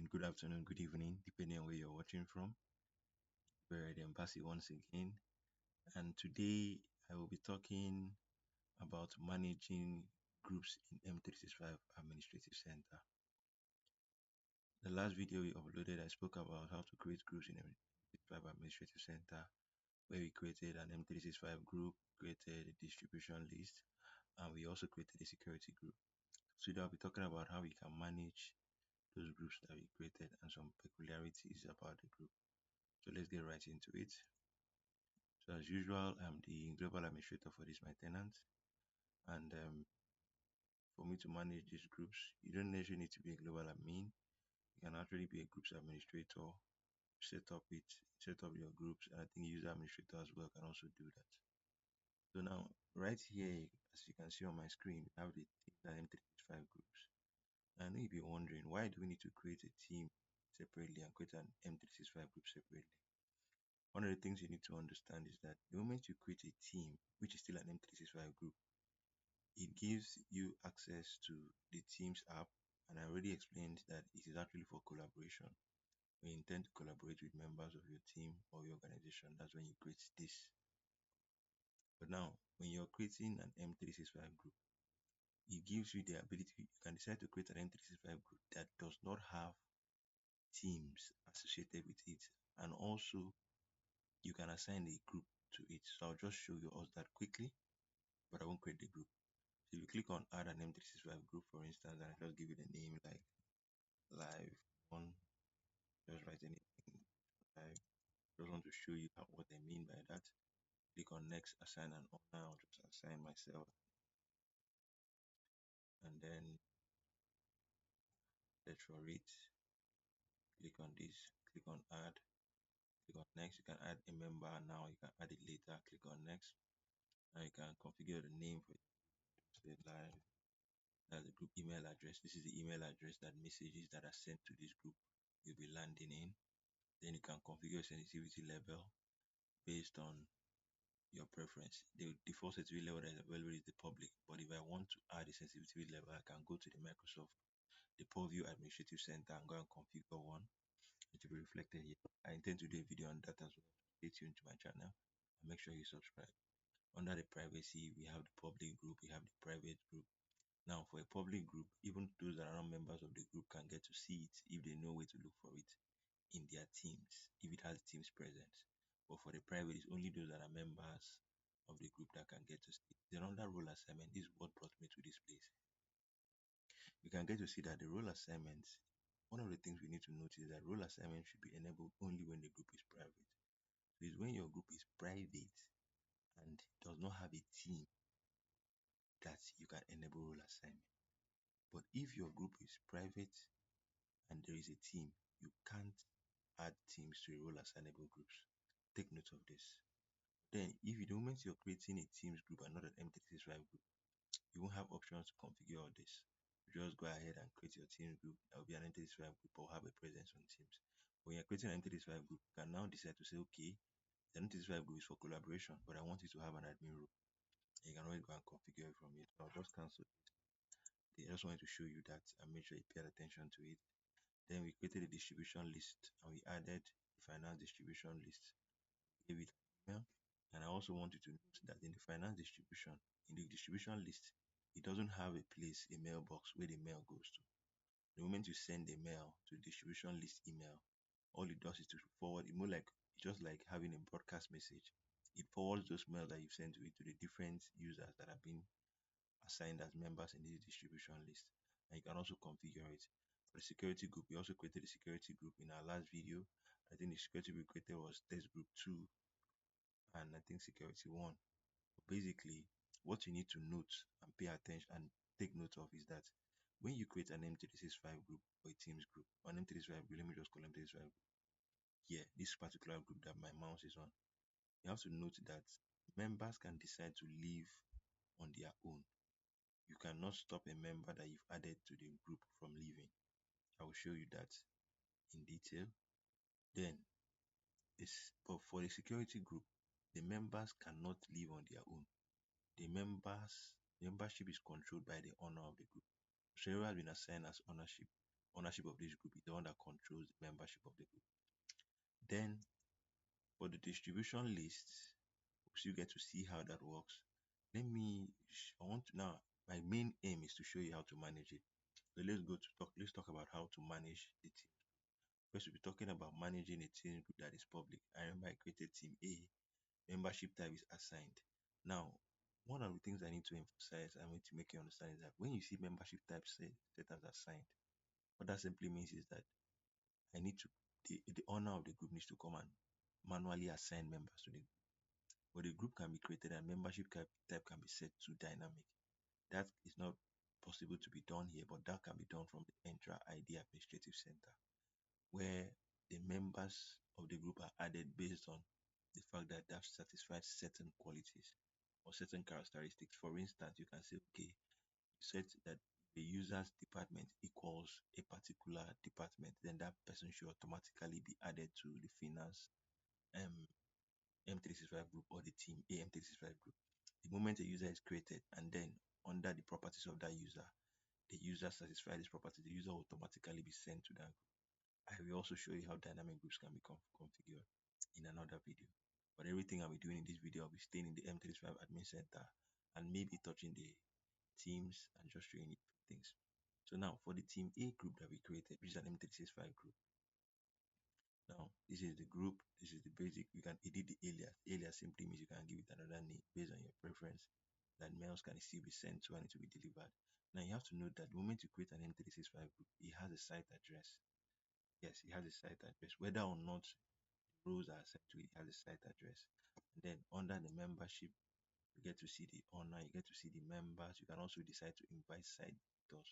good afternoon, good evening, depending on where you're watching from. We're at Embassy once again, and today I will be talking about managing groups in M365 Administrative Center. The last video we uploaded, I spoke about how to create groups in M365 Administrative Center, where we created an M365 group, created a distribution list, and we also created a security group. Today I'll be talking about how we can manage those groups that we created and some peculiarities about the group. So let's get right into it. So as usual, I'm the global administrator for this my tenant, and for me to manage these groups, you don't necessarily need to be a global admin. You can actually be a groups administrator, set up your groups, and I think user administrator as well can also do that. So now, right here, as you can see on my screen, we have the teams and M365 groups. And I know you'll be wondering, why do we need to create a team separately and create an M365 group separately? One of the things you need to understand is that the moment you create a team, which is still an M365 group, it gives you access to the Teams app. And I already explained that it is actually for collaboration. When you intend to collaborate with members of your team or your organization, that's when you create this. But now, when you're creating an M365 group, it gives you the ability, you can decide to create an M365 group that does not have teams associated with it. And also, you can assign a group to it. So I'll just show you all that quickly, but I won't create the group. So if you click on add an M365 group, for instance, and I just give it a name like live one, just write anything live. Just want to show you what I mean by that. Click on next, assign an owner. I'll just assign myself, and then search for it. Click on this, click on add, click on next. You can add a member now, you can add it later. Click on next, and you can configure the name for it. Say live. That's the group email address. This is the email address that messages that are sent to this group will be landing in. Then you can configure sensitivity level based on your preference. The default sensitivity level that is available is the public, but if I want to add a sensitivity level, I can go to the Microsoft, the Purview Administrative Center, and go and configure one. It will be reflected here. I intend to do a video on that as well. Stay tuned to my channel and make sure you subscribe. Under the privacy, we have the public group, we have the private group. Now, for a public group, even those that are not members of the group can get to see it if they know where to look for it in their teams, if it has teams presence. But for the private, it's only those that are members of the group that can get to see it. Then under role assignment, this is what brought me to this place. You can get to see that the role assignments, one of the things we need to notice is that role assignment should be enabled only when the group is private. So it's when your group is private and does not have a team that you can enable role assignment. But if your group is private and there is a team, you can't add teams to a role assignable groups. Take note of this. Then, if the moment you're creating a Teams group and not an M365 group, you won't have options to configure all this. You just go ahead and create your Teams group. That will be an M365 group or have a presence on Teams. When you're creating an M365 group, you can now decide to say, okay, the M365 group is for collaboration, but I want it to have an admin role. You can always go and configure it from here. So I'll just cancel it. I just wanted to show you that and make sure you pay attention to it. Then we created a distribution list and we added the finance distribution list. Gave it email. And I also want you to note that in the finance distribution, in the distribution list, it doesn't have a place, a mailbox where the mail goes to. The moment you send a mail to the distribution list email, all it does is to forward it, more like just like having a broadcast message. It forwards those mails that you've sent to it to the different users that have been assigned as members in this distribution list. And you can also configure it. For the security group, we also created a security group in our last video. I think the security we created was test group 2 and I think security 1. Basically, what you need to note and pay attention and take note of is that when you create an M365 group or a Teams group, or an M365 group, let me just call M365 group. Here, this particular group that my mouse is on, you have to note that members can decide to leave on their own. You cannot stop a member that you've added to the group from leaving. I will show you that in detail. Then, but for the security group, the members cannot leave on their own. The membership is controlled by the owner of the group. So whoever has been assigned as ownership ownership of this group is the one that controls the membership of the group. Then for the distribution lists, so you get to see how that works. I want to now, my main aim is to show you how to manage it. So let's talk about how to manage the team. First, we'll be talking about managing a team group that is public. I remember I created team A, membership type is assigned. Now, one of the things I need to emphasize and want to make you understand is that when you see membership type set as assigned, what that simply means is that I need to the owner of the group needs to come and manually assign members to the group. But the group can be created and membership type can be set to dynamic. That is not possible to be done here, but that can be done from the Entra ID Administrative Center, where the members of the group are added based on the fact that they've satisfied certain qualities or certain characteristics. For instance, you can say, okay, you said that the user's department equals a particular department, then that person should automatically be added to the finance um, M365 group or the team A M365 group. The moment a user is created and then under the properties of that user, the user satisfies this property, the user will automatically be sent to that group. I will also show you how dynamic groups can be configured in another video. But everything I'll be doing in this video, I'll be staying in the M365 admin center and maybe touching the teams and just showing you things. So now for the team A group that we created, which is an M365 group. Now this is the group, this is the basic. You can edit the alias. Alias simply means you can give it another name based on your preference that mails can still be sent to and it will be delivered. Now you have to note that the moment you create an M365 group, it has a site address. Yes, it has a site address. Whether or not rows are set to it, it has a site address. And then under the membership, you get to see the owner, you get to see the members. You can also decide to invite side visitors.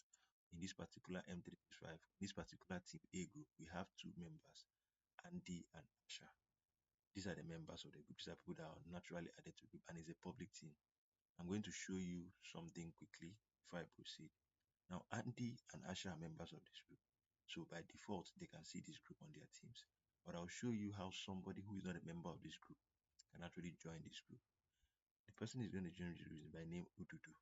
In this particular M365, this particular team A group, we have two members, Andy and Asha. These are the members of the group. These are people that are naturally added to the group and it's a public team. I'm going to show you something quickly before I proceed. Now, Andy and Asha are members of this group. So by default, they can see this group on their teams. But I'll show you how somebody who is not a member of this group can actually join this group. The person is going to join this group by name Ududu.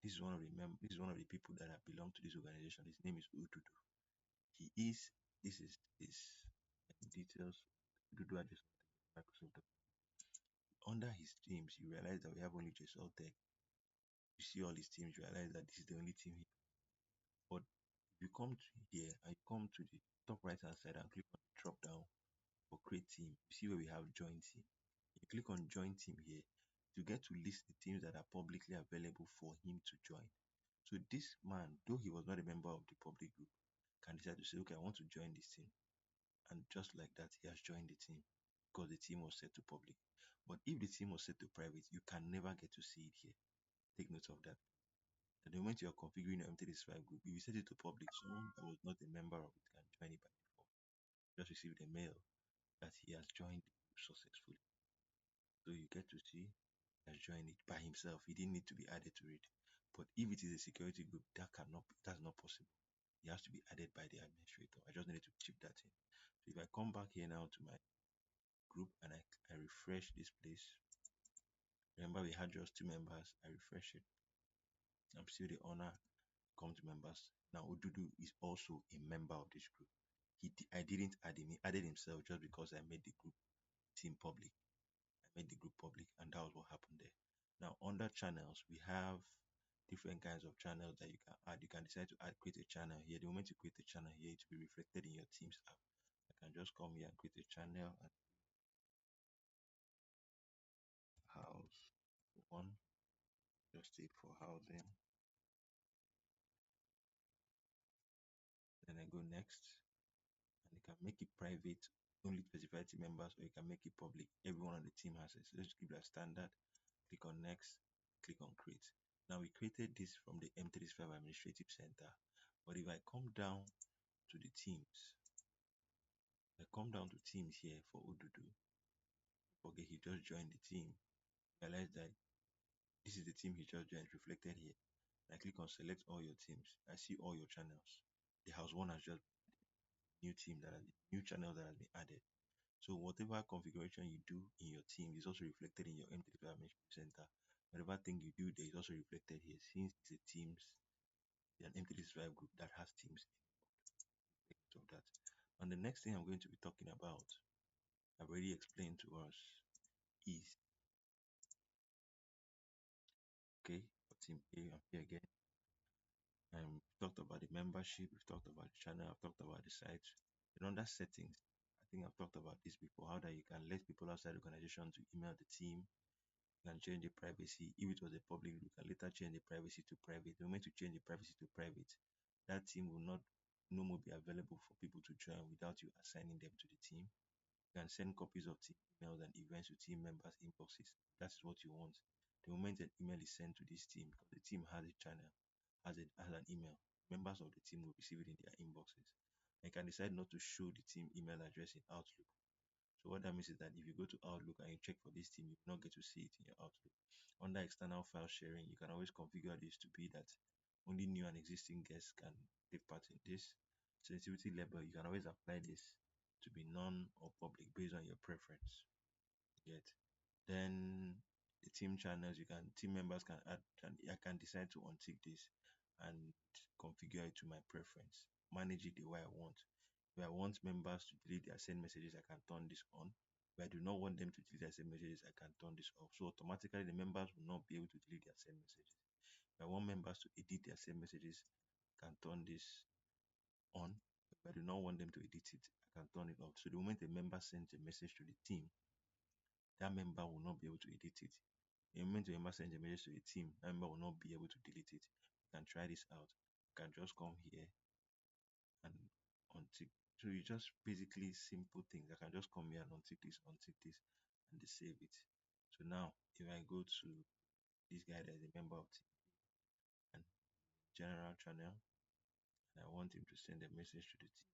This is one of the people that have belonged to this organization. His name is Ududu. He is this is his details. Ududu at Microsoft. Under his teams, you realize that we have only JSOL Tech. You see all his teams, you realize that this is the only team he. But if you come to here and you come to the top right hand side and click on the drop down for create team, you see where we have join team. You click on join team here, you get to list the teams that are publicly available for him to join. So this man, though he was not a member of the public group, can decide to say, okay, I want to join this team. And just like that, he has joined the team because the team was set to public. But if the team was set to private, you can never get to see it here. Take note of that. At the moment you are configuring your M365 group, if you set it to public, someone that was not a member of it can join it by default. Just received a mail that he has joined the group successfully. So you get to see he has joined it by himself. He didn't need to be added to it. But if it is a security group, that's not possible. It has to be added by the administrator. I just needed to chip that in. So if I come back here now to my group and I refresh this place, remember we had just two members. I refresh it. I'm still the owner. Come to members. Now Ududu is also a member of this group. I didn't add him. He added himself just because I made the group team public. I made the group public, and that was what happened there. Now under channels, we have different kinds of channels that you can add. You can decide to create a channel here. The moment you create a channel here, it will be reflected in your Teams app. I can just come here and create a channel and house one, just take for housing. Then I go next, and you can make it private, only specified team members, or you can make it public. Everyone on the team has it. So let's keep that standard. Click on next, click on create. Now we created this from the M365 Administrative Center. But if I come down to the teams, I come down to teams here for Ududu. Okay, he just joined the team. Realize that this is the team he just joined reflected here. I click on select all your teams. I see all your channels. The house one has just new team that has new channel that has been added. So whatever configuration you do in your team is also reflected in your M365 Administrative Center. Whatever thing you do there is also reflected here since it's a teams, an M365 group that has teams. And the next thing I'm going to be talking about, I've already explained to us, is okay, for team A, I'm here again. We've talked about the membership, we've talked about the channel, I've talked about the site. And under settings, I think I've talked about this before, how that you can let people outside the organization to email the team. You can change the privacy. If it was a public, you can later change the privacy to private. The moment you change the privacy to private, that team will not no more be available for people to join without you assigning them to the team. You can send copies of team emails and events to team members' inboxes. That's what you want. The moment an email is sent to this team, because the team has a channel, has an email, members of the team will receive it in their inboxes. You can decide not to show the team email address in Outlook. So what that means is that if you go to Outlook and you check for this team, you will not get to see it in your Outlook. Under external file sharing, you can always configure this to be that only new and existing guests can take part in this. Sensitivity level, you can always apply this to be none or public based on your preference. Yet, then the team channels, team members can add, I can decide to untick this and configure it to my preference. Manage it the way I want. If I want members to delete their send messages, I can turn this on. If I do not want them to delete their send messages, I can turn this off. So automatically the members will not be able to delete their send messages. If I want members to edit their send messages, I can turn this on. If I do not want them to edit it, I can turn it off. So the moment a member sends a message to the team, that member will not be able to edit it. The moment a member sends a message to the team, that member will not be able to delete it. You can try this out. You can just come here and untick. So you just basically simple things. I can just come here and untick this, and save it. So now if I go to this guy that is a member of team and general channel, and I want him to send a message to the team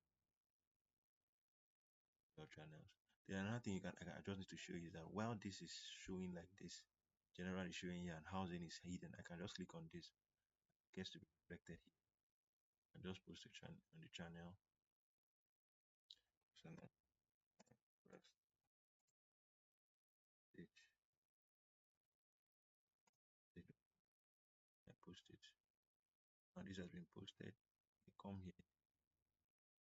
your channels. Then another thing I just need to show you is that while this is showing like this, general is showing here and housing is hidden, I can just click on this. It gets to be reflected here. I just post the channel on the channel. Channel first page. I post it. Now this has been posted. I come here.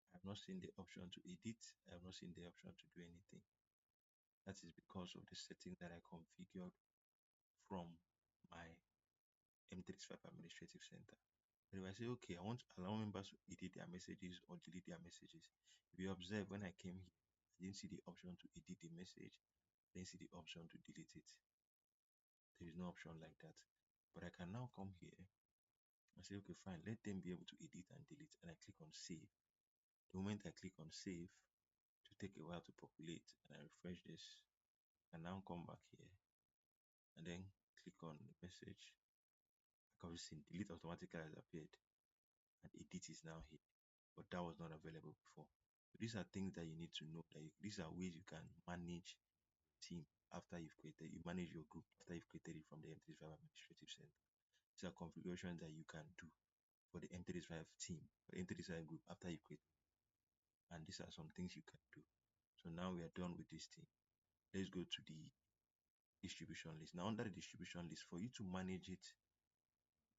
I have not seen the option to edit. I have not seen the option to do anything. That is because of the setting that I configured from my M35 Administrative Center. But if I say, okay, I want to allow members to edit their messages or delete their messages, if you observe when I came here, I didn't see the option to edit the message. I didn't see the option to delete it. There is no option like that. But I can now come here and say, okay, fine, let them be able to edit and delete. And I click on save. The moment I click on save, to take a while to populate, and I refresh this, and now come back here and then click on the message. Like I've seen, delete automatically has appeared and edit is now here, but that was not available before. So these are things that you need to know, that these are ways you can manage team after you've created, you manage your group after you've created it from the M35 Administrative Center. These are configurations that you can do for the M35 team, for M35 group after you create, and these are some things you can do. So now we are done with this thing. Let's go to the distribution list. Now under the distribution list, for you to manage it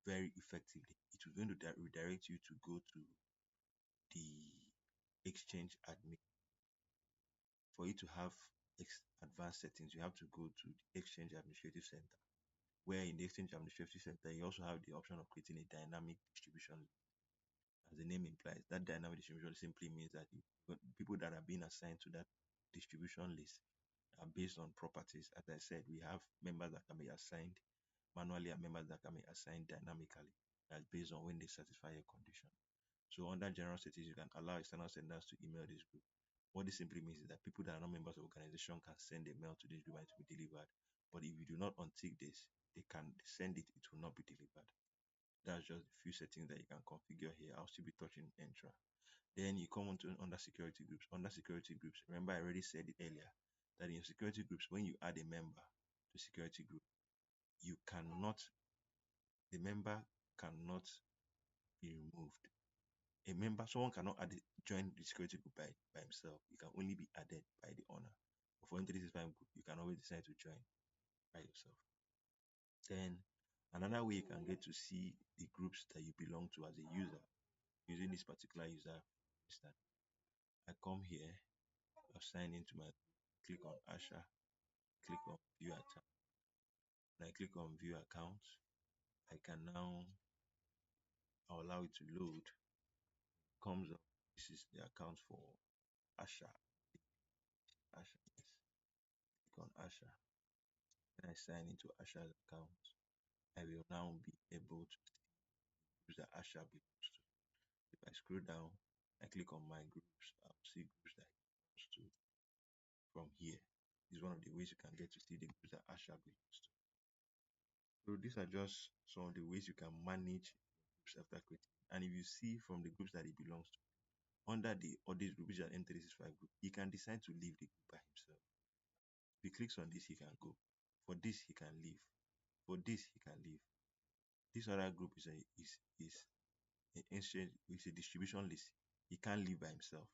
very effectively, it is going to redirect you to go to the Exchange admin. For you to have advanced settings, you have to go to the Exchange Administrative Center, where in the Exchange Administrative Center, you also have the option of creating a dynamic distribution list. As the name implies, that dynamic distribution simply means that people that are being assigned to that distribution list are based on properties. As I said, we have members that can be assigned manually and members that can be assigned dynamically. That's based on when they satisfy a condition. So under general settings, you can allow external senders to email this group. What this simply means is that people that are not members of the organization can send a mail to this group and it will be delivered. But if you do not untick this, they can send it, it will not be delivered. That's just a few settings that you can configure here. I'll still be touching Entra. Then you come on to under security groups. Under security groups, remember I already said it earlier that in security groups, when you add a member to security group, you cannot, the member cannot be removed. A member, someone cannot join the security group by himself. You can only be added by the owner. But for M365 group, you can always decide to join by yourself. Then another way you can get to see the groups that you belong to as a user using this particular user is that I come here, I'll sign into my, click on Asha, click on view account. When I click on view account, I can now, I'll allow it to load. Comes up, this is the account for Asha. Asha, yes. Click on Asha. When I sign into Asha's account, I will now be able to use that Asha belongs to. If I scroll down, I click on my groups, I'll see groups that it belongs to from here. This is one of the ways you can get to see the groups that Asha belongs to. So these are just some of the ways you can manage groups after creating. And if you see from the groups that it belongs to, under the audit group, which is an M365 group, he can decide to leave the group by himself. If he clicks on this, he can go. For this, he can leave. For this, he can leave. This other group is a distribution list. He can't leave by himself.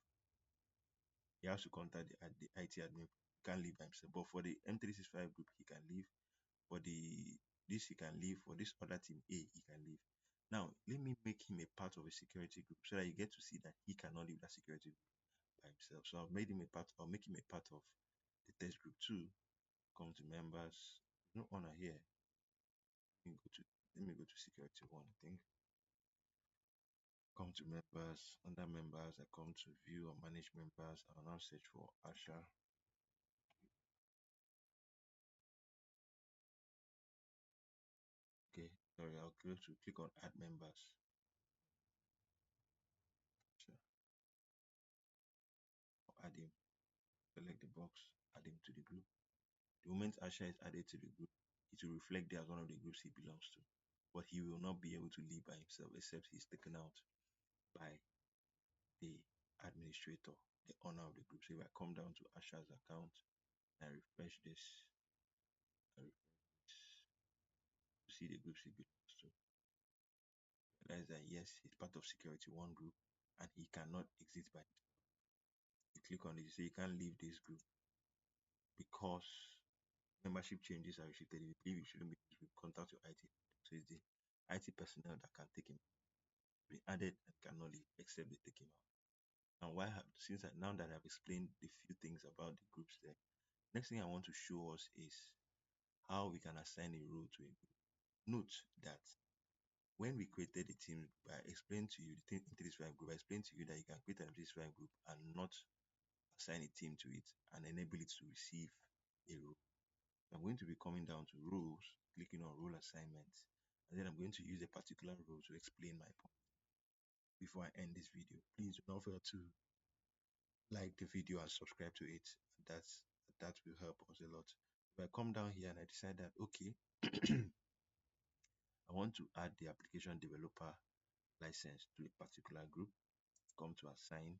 He has to contact the IT admin. He can't leave by himself. But for the M365 group, he can leave. For this, he can leave. For this other team A, he can leave. Now, let me make him a part of a security group so that you get to see that he cannot leave that security group by himself. So I'll make him a part. I'll make him a part of the test group too. Come to members. No honor here. Let me go to security one. I think. Come to members. Under members, I come to view or manage members. I'll now search for Asha. Okay, sorry, I'll go to click on add members. Sure. I'll add him. Select the box, add him to the group. The moment Asha is added to the group, it will reflect there as one of the groups he belongs to. But he will not be able to leave by himself except he's taken out by the administrator, the owner of the group. So if I come down to Asha's account and I refresh this, to see the groups he belongs to, realize that yes, he's part of security one group and he cannot exit by himself. You click on it, you say you can't leave this group because membership changes are restricted. If you believe you shouldn't be in this group, contact your IT. So it's the IT personnel that can take him, be added and cannot leave except they take him out. And now that I've explained the few things about the groups there, next thing I want to show us is how we can assign a role to a group. Note that when we created the team, I explained to you the team M365 group. I explained to you that you can create an M365 group and not assign a team to it and enable it to receive a role. I'm going to be coming down to roles, clicking on role assignments, and then I'm going to use a particular role to explain my point. Before I end this video, please do not fail to like the video and subscribe to it. That will help us a lot. If I come down here and I decide that okay, I want to add the application developer license to a particular group, come to assign,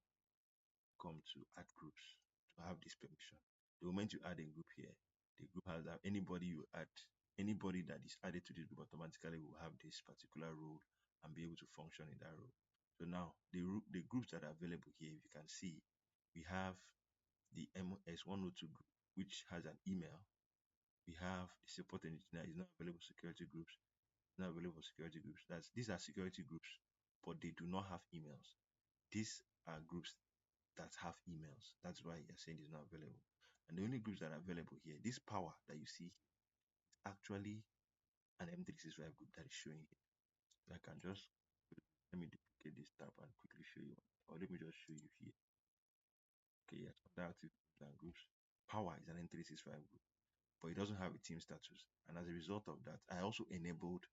come to add groups to have this permission. The moment you add a group here, the group has that anybody you add, anybody that is added to the group automatically will have this particular role and be able to function in that role. So now the groups that are available here, if you can see, we have the MS102 group, which has an email. We have the support engineer is not available security groups, not available security groups. These are security groups, but they do not have emails. These are groups that have emails. That's why you're saying it's not available. And the only groups that are available here, this power that you see is actually an M365 group that is showing here. So I can just, let me duplicate this tab and quickly show you, or let me just show you here. Okay, yes, other active groups and groups. Power is an M365 group, but it doesn't have a team status. And as a result of that, I also enabled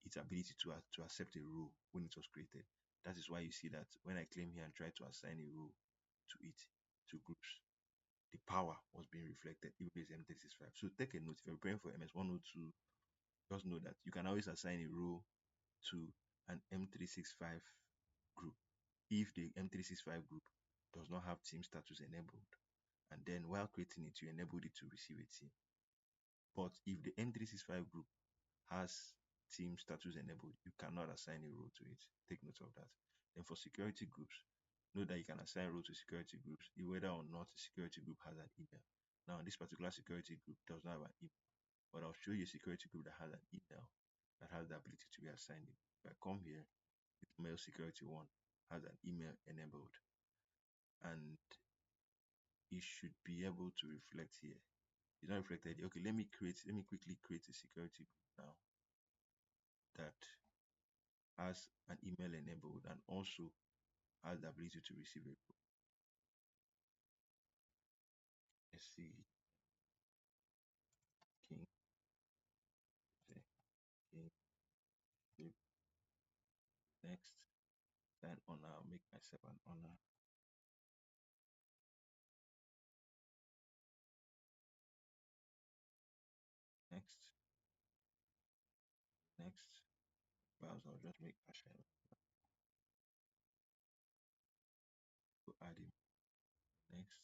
its ability to accept a role when it was created. That is why you see that when I claim here and try to assign a role to it, to groups, the power was being reflected even if it's M365. So take a note, if you're preparing for MS102, just know that you can always assign a role to an M365 group if the M365 group does not have team status enabled. And then while creating it, you enabled it to receive a team. But if the M365 group has team status enabled, you cannot assign a role to it. Take note of that. Then for security groups, know that you can assign role to security groups, whether or not the security group has an email. Now, this particular security group does not have an email, but I'll show you a security group that has an email that has the ability to be assigned. If I come here, mail security one has an email enabled. and it should be able to reflect here. It's not reflected. Okay, let me quickly create a security group now that has an email enabled and also has the ability to receive a report. Let's see. King, okay, King, flip, next. Then honor, make myself an honor. Next, next. Browser, I'll just make a shell to add him. Next,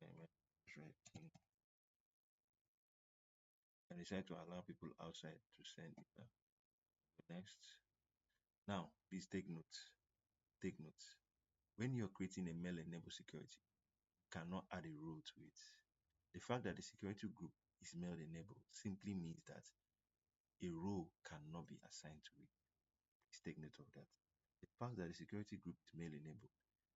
right King. I decide to allow people outside to send email. Next. Now, please take notes. Take notes. When you're creating a mail enabled security, you cannot add a role to it. The fact that the security group is mail enabled simply means that a role cannot be assigned to it. Please take note of that. The fact that the security group is mail enabled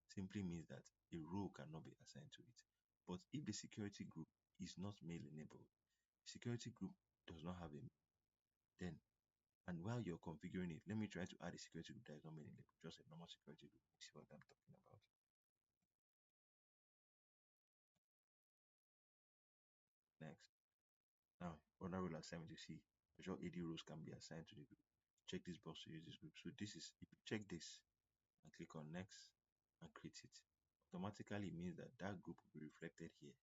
simply means that a role cannot be assigned to it. But if the security group is not mail enabled, security group does not have a then and while you're configuring it, let me try to add a security group that is not mail enabled, just a normal security group. You see what I'm talking about. Next. Now, other role assignment you see, sure AD roles can be assigned to the group. Check this box to use this group. So this is if you check this and click on next and create it, automatically means that that group will be reflected here.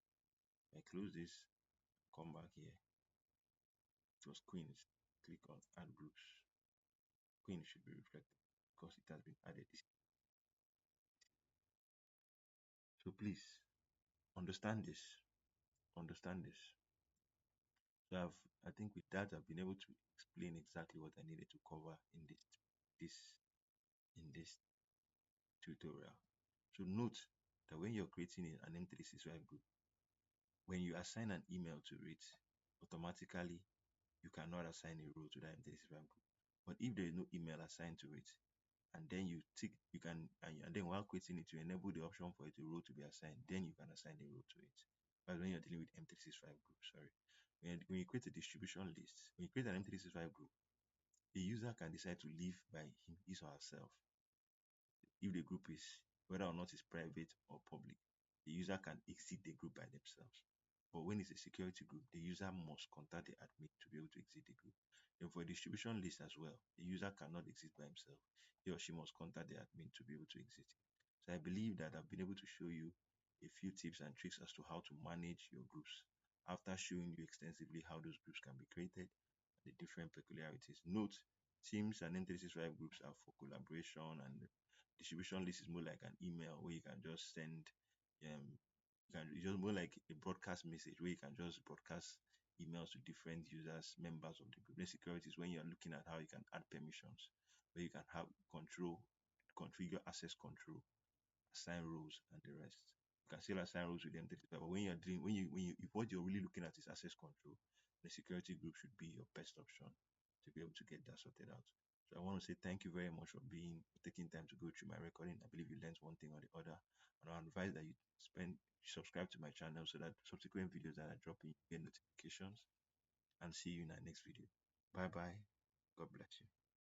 I close this, come back here. It was queens. Click on add groups. Queen should be reflected because it has been added. So please understand this. Understand this. So I think with that I've been able to explain exactly what I needed to cover in this in this tutorial. So note that when you're creating an M365 group, when you assign an email to it, automatically you cannot assign a role to that M365 group. But if there is no email assigned to it, and then you tick, you can, and then while creating it, you enable the option for it a role to be assigned, then you can assign a role to it. That's when you're dealing with M365 group, sorry. When you create a distribution list, when you create an M365 group, the user can decide to leave by his or herself. If the group is, whether or not it's private or public, the user can exit the group by themselves. But when it's a security group, the user must contact the admin to be able to exit the group. Then for a distribution list as well, the user cannot exit by himself. He or she must contact the admin to be able to exit. So I believe that I've been able to show you a few tips and tricks as to how to manage your groups after showing you extensively how those groups can be created and the different peculiarities. Note, teams and M365 groups are for collaboration, and distribution list is more like an email where you can just send it's just more like a broadcast message where you can just broadcast emails to different users, members of the group. Then security is when you're looking at how you can add permissions, where you can have control, configure access control, assign roles, and the rest. You can still assign roles with them, but when you're doing, if what you're really looking at is access control, the security group should be your best option to be able to get that sorted out. So I want to say thank you very much for taking time to go through my recording. I believe you learned one thing or the other, and I advise that you subscribe to my channel so that subsequent videos that I drop in, you get notifications. And see you in our next video. Bye bye. God bless you.